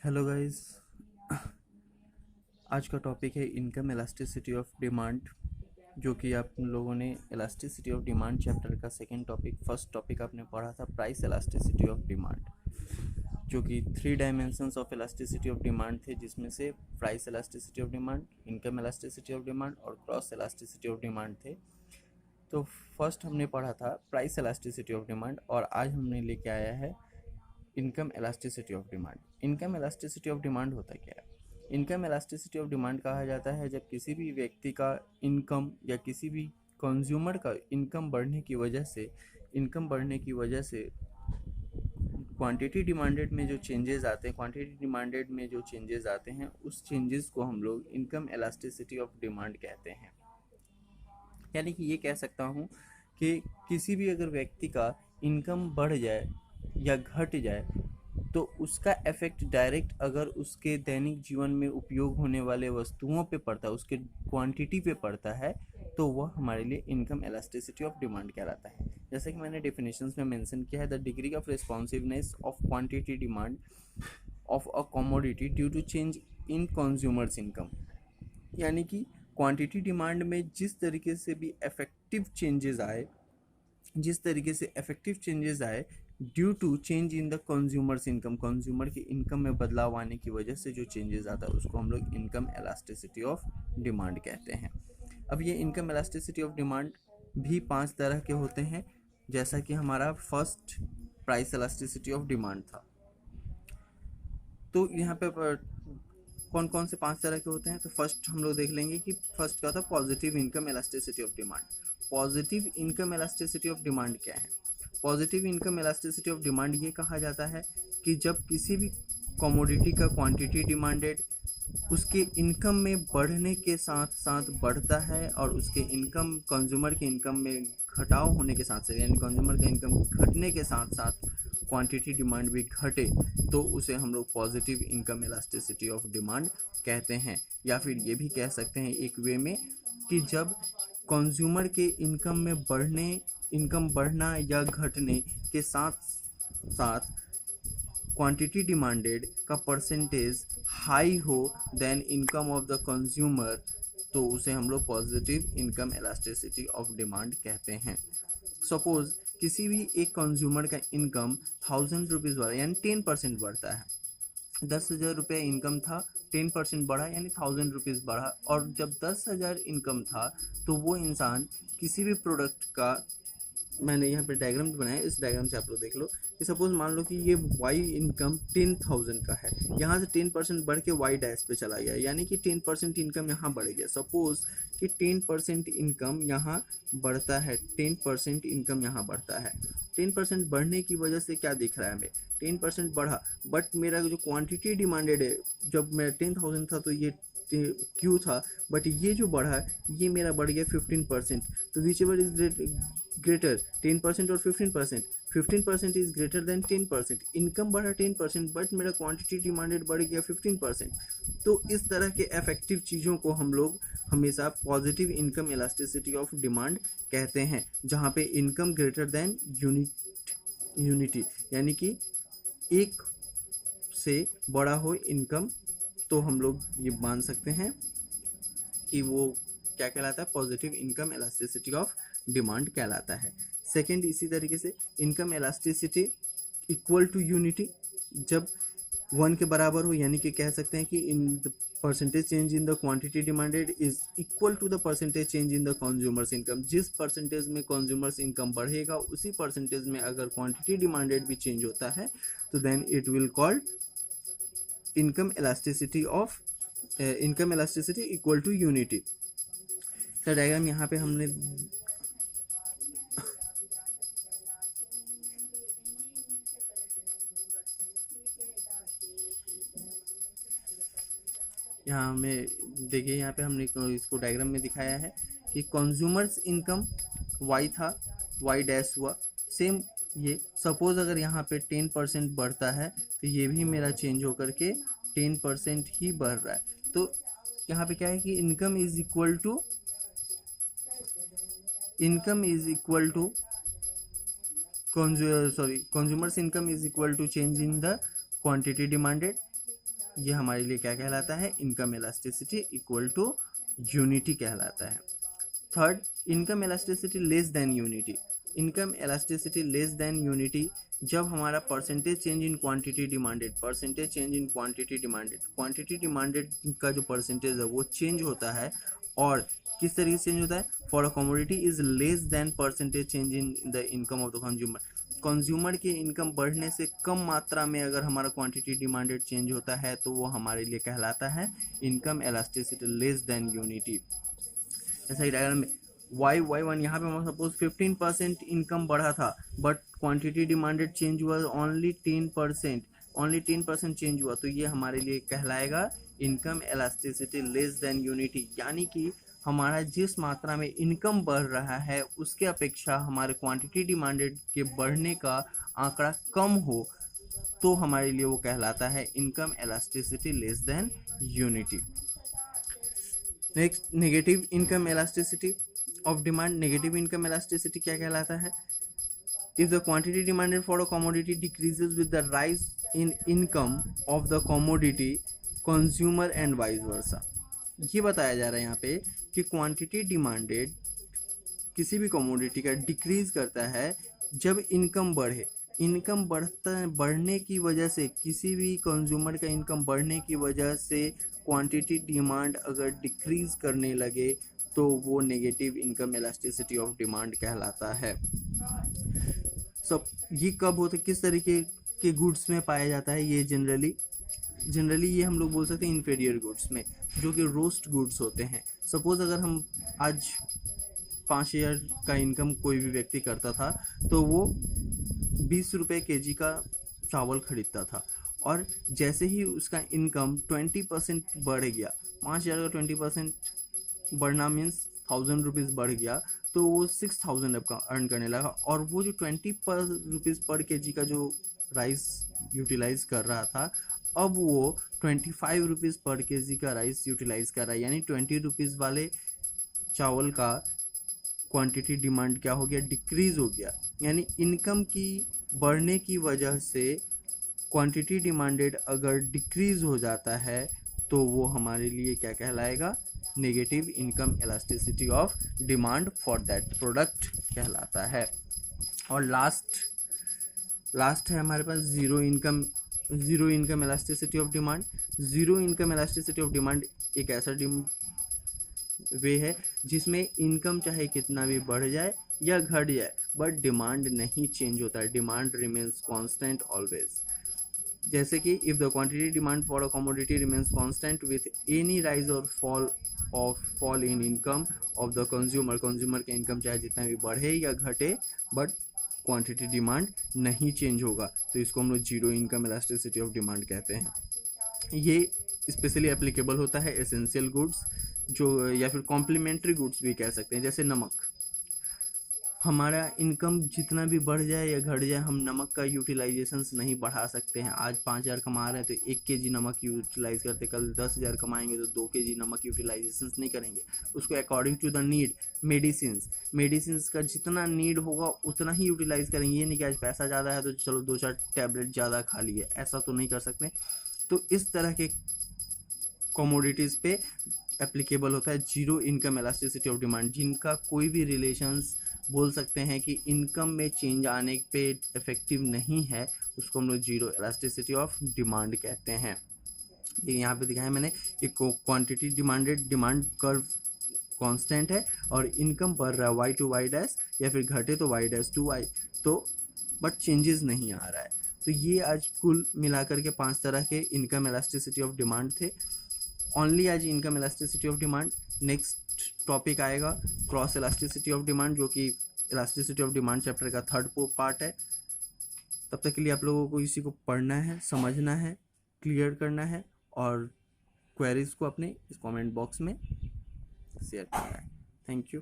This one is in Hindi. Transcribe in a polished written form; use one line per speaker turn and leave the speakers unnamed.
Hello guys. आज का टॉपिक है इनकम इलास्टिसिटी ऑफ डिमांड, जो कि आप लोगों ने इलास्टिसिटी ऑफ डिमांड चैप्टर का सेकंड टॉपिक, फर्स्ट टॉपिक आपने पढ़ा था प्राइस इलास्टिसिटी ऑफ डिमांड, जो कि 3 dimensions of elasticity of demand थे, जिसमें से price elasticity of demand, income elasticity of demand और क्रॉस इलास्टिसिटी ऑफ डिमांड थे। तो फर्स्ट हमने पढ़ा था प्राइस इलास्टिसिटी ऑफ डिमांड और आज हमने लेके आया है income elasticity of demand. Income elasticity of demand होता क्या है? इनकम इलास्टिसिटी ऑफ डिमांड कहा जाता है जब किसी भी व्यक्ति का इनकम या किसी भी कंज्यूमर का इनकम बढ़ने की वजह से क्वांटिटी डिमांडेड में जो चेंजेस आते हैं उस चेंजेस को हम लोग इनकम इलास्टिसिटी ऑफ डिमांड कहते हैं। यानी कि ये कह सकता हूँ कि किसी भी अगर व्यक्ति का इनकम बढ़ जाए या घट जाए तो उसका इफेक्ट डायरेक्ट अगर उसके दैनिक जीवन में उपयोग होने वाले वस्तुओं पे पड़ता है, उसके क्वांटिटी पे पड़ता है, तो वह हमारे लिए इनकम इलास्टिसिटी ऑफ डिमांड कहलाता है। जैसे कि मैंने डेफिनेशंस में मेंशन किया है, the degree of responsiveness of quantity demand of a commodity due to change in consumers income. यानी कि क्वांटिटी डिमांड में जिस तरीके से भी इफेक्टिव चेंजेस आए due to change in the consumers income, consumer की इनकम में बदलाव आने की वजह से जो चेंजेस आता है उसको हम लोग इनकम इलास्टिसिटी ऑफ डिमांड कहते हैं। अब ये इनकम इलास्टिसिटी ऑफ डिमांड भी 5 तरह के होते हैं, जैसा कि हमारा first price elasticity of demand था। तो यहाँ पे कौन कौन से 5 तरह के होते हैं, तो फर्स्ट हम लोग देख लेंगे कि फर्स्ट क्या होता है positive income elasticity of demand. Positive income elasticity of demand क्या है? Positive income elasticity of demand ये कहा जाता है कि जब किसी भी कमोडिटी का क्वांटिटी डिमांडेड उसके इनकम में बढ़ने के साथ साथ बढ़ता है और उसके इनकम कंज्यूमर के इनकम में घटाव होने के साथ साथ, यानी कंज्यूमर का इनकम घटने के साथ साथ क्वांटिटी डिमांड भी घटे, तो उसे हम लोग positive income elasticity of demand कहते हैं। या फिर ये भी कह सकते हैं एक वे में कि जब कंज्यूमर के इनकम बढ़ना या घटने के साथ साथ क्वांटिटी डिमांडेड का परसेंटेज हाई हो then income of the consumer, तो उसे हम लोग positive income elasticity of demand कहते हैं। सपोज किसी भी एक कंज्यूमर का इनकम 1000 रुपीज़ बढ़ा, यानी 10% बढ़ता है। 10,000 रुपये इनकम था, 10% बढ़ा यानी 1000 रुपीज़ बढ़ा। और जब 10,000 इनकम था तो वो इंसान किसी भी प्रोडक्ट का, मैंने यहाँ पे डायग्राम बनाया, इस डायग्राम से आप लोग देख लो कि सपोज मान लो कि ये वाई इनकम 10,000 का है, यहाँ से 10% बढ़ के वाई डैश पे चला गया, यानी कि 10% इनकम यहाँ बढ़ गया। सपोज कि 10% इनकम यहाँ बढ़ता है, 10% इनकम यहाँ बढ़ता है। 10% बढ़ने की वजह से क्या दिख रहा है हमें? 10% बढ़ा, बट मेरा जो क्वांटिटी डिमांडेड है, जब मैं 10,000 था तो ये क्यू था, बट ये जो बढ़ा ये मेरा बढ़ गया 15%। तो विच एवर इज ग्रेटर 10% और 15%, 15% इज ग्रेटर देन 10%। इनकम बढ़ा 10% बट मेरा क्वांटिटी डिमांडेड बढ़ गया 15%। तो इस तरह के इफेक्टिव चीज़ों को हम लोग हमेशा positive income elasticity of demand कहते हैं, जहाँ पे इनकम ग्रेटर देन यूनिटी, यानी कि एक से बड़ा हो इनकम, तो हम लोग ये मान सकते हैं कि वो क्या कहलाता है? Positive income elasticity of demand कहलाता है। सेकंड, इसी तरीके से income elasticity equal to unity, जब 1 के बराबर हो, यानी कि कह सकते हैं कि in the percentage change in the quantity demanded is equal to the percentage change in the consumers income. जिस परसेंटेज में कंज्यूमर्स इनकम बढ़ेगा उसी परसेंटेज में अगर क्वांटिटी डिमांडेड भी चेंज होता है तो then it will called income elasticity equal to unity. का डायग्राम यहाँ पे हमने यहाँ हमें देखिए, यहाँ पे हमने इसको डायग्राम में दिखाया है कि कंज्यूमर्स इनकम वाई था, वाई डैश हुआ। सेम ये सपोज अगर यहाँ पे 10% बढ़ता है तो ये भी मेरा चेंज होकर के 10% ही बढ़ रहा है। तो यहाँ पे क्या है कि income is equal to consumers income is equal to change in the quantity demanded ये हमारे लिए क्या कहलाता है, income elasticity equal to unity कहलाता है। Third, income elasticity less than unity. Income elasticity less than unity जब हमारा percentage change in quantity demanded, percentage change in quantity demanded, quantity demanded का जो परसेंटेज है वो चेंज होता है, और किस तरीके से चेंज होता है, for a commodity is less than percentage change in the income of the consumer. Consumer की इनकम बढ़ने से कम मात्रा में अगर हमारा क्वांटिटी डिमांडेड चेंज होता है तो वो हमारे लिए कहलाता है income elasticity less than unity. ऐसा ही डायग्राम में y1 यहाँ पे सपोज 15% इनकम बढ़ा था बट क्वांटिटी डिमांडेड चेंज हुआ ओनली 10%, ओनली 10% चेंज हुआ, तो ये हमारे लिए कहलाएगा income elasticity less than unity. यानी कि हमारा जिस मात्रा में इनकम बढ़ रहा है उसके अपेक्षा हमारे क्वांटिटी डिमांडेड के बढ़ने का आंकड़ा कम हो तो हमारे लिए वो कहलाता है income elasticity less than unity. Next, negative income elasticity of demand. Negative income elasticity क्या कहलाता है, if the quantity demanded for a commodity decreases with the rise in income of the commodity consumer and vice versa. ये बताया जा रहा है यहाँ पे कि क्वांटिटी डिमांडेड किसी भी कमोडिटी का डिक्रीज करता है जब इनकम बढ़े। इनकम बढ़ने की वजह से, किसी भी कंज्यूमर का इनकम बढ़ने की वजह से क्वांटिटी डिमांड अगर डिक्रीज करने लगे तो वो negative income elasticity of demand कहलाता है। ये कब होता है, किस तरीके के गुड्स में पाया जाता है, ये जनरली ये हम लोग बोल सकते हैं इन्फीरियर गुड्स में, जो कि रोस्ट गुड्स होते हैं। सपोज अगर हम आज 5,000 का इनकम कोई भी व्यक्ति करता था तो वो 20 रुपये kg का चावल खरीदता था, और जैसे ही उसका इनकम 20% बढ़ गया, 5,000 का 20% बढ़ना मीन्स 1,000 रुपीज़ बढ़ गया, तो वो 6,000 का अर्न करने लगा, और वो जो 20 रुपीज़ पर kg का जो राइस यूटिलाइज कर रहा था अब वो 25 रुपीज़ पर kg का राइस यूटिलाइज कर रहा है। यानी 20 रुपीज़ वाले चावल का क्वांटिटी डिमांड क्या हो गया, डिक्रीज हो गया। यानी इनकम की बढ़ने की वजह से क्वांटिटी डिमांडेड अगर डिक्रीज हो जाता है तो वो हमारे लिए क्या कहलाएगा, negative income elasticity of demand for that product कहलाता है। और लास्ट है हमारे पास zero income elasticity of demand. Zero income elasticity of demand एक ऐसा वे है जिसमें इनकम चाहे कितना भी बढ़ जाए या घट जाए बट डिमांड नहीं चेंज होता है, डिमांड रिमेन्स कांस्टेंट ऑलवेज। जैसे कि if the quantity demand for a commodity remains constant with any rise or fall in income of the consumer का इनकम चाहे जितना भी बढ़े या घटे बट क्वांटिटी डिमांड नहीं चेंज होगा, तो इसको हम लोग zero income elasticity of demand कहते हैं। ये स्पेशली एप्लीकेबल होता है एसेंशियल गुड्स जो, या फिर कॉम्प्लीमेंट्री गुड्स भी कह सकते हैं। जैसे नमक, हमारा इनकम जितना भी बढ़ जाए या घट जाए हम नमक का यूटिलाइजेशंस नहीं बढ़ा सकते हैं। आज 5,000 कमा रहे हैं तो 1 kg नमक यूटिलाइज करते, कल 10,000 कमाएंगे तो 2 kg नमक यूटिलाइजेशंस नहीं करेंगे। उसको according to the need, medicine का जितना नीड होगा उतना ही यूटिलाइज करेंगे। ये नहीं कि आज पैसा ज़्यादा है तो चलो 2-4 टैबलेट ज़्यादा खा लिए, ऐसा तो नहीं कर सकते। तो इस तरह के कमोडिटीज़ पे एप्लीकेबल होता है zero income elasticity of demand, जिनका कोई भी रिलेशंस बोल सकते हैं कि इनकम में चेंज आने पे इफेक्टिव नहीं है, उसको हम लोग जीरो इलास्टिसिटी ऑफ डिमांड कहते हैं। यहाँ पे दिखाया मैंने कि क्वांटिटी डिमांड कर्व कांस्टेंट है और इनकम बढ़ रहा है y to y डैश, या फिर घटे तो y डैश to y, तो बट चेंजेस नहीं आ रहा है। तो ये आज कुल मिलाकर के 5 तरह के इनकम इलास्टिसिटी ऑफ डिमांड थे। ओनली आज income elasticity of demand. Next topic आएगा क्रॉस इलास्टिसिटी ऑफ डिमांड, जो कि इलास्टिसिटी ऑफ डिमांड चैप्टर का 3rd पार्ट है। तब तक के लिए आप लोगों को इसी को पढ़ना है, समझना है, क्लियर करना है और क्वेरीज को अपने इस कमेंट बॉक्स में शेयर करना है। Thank you.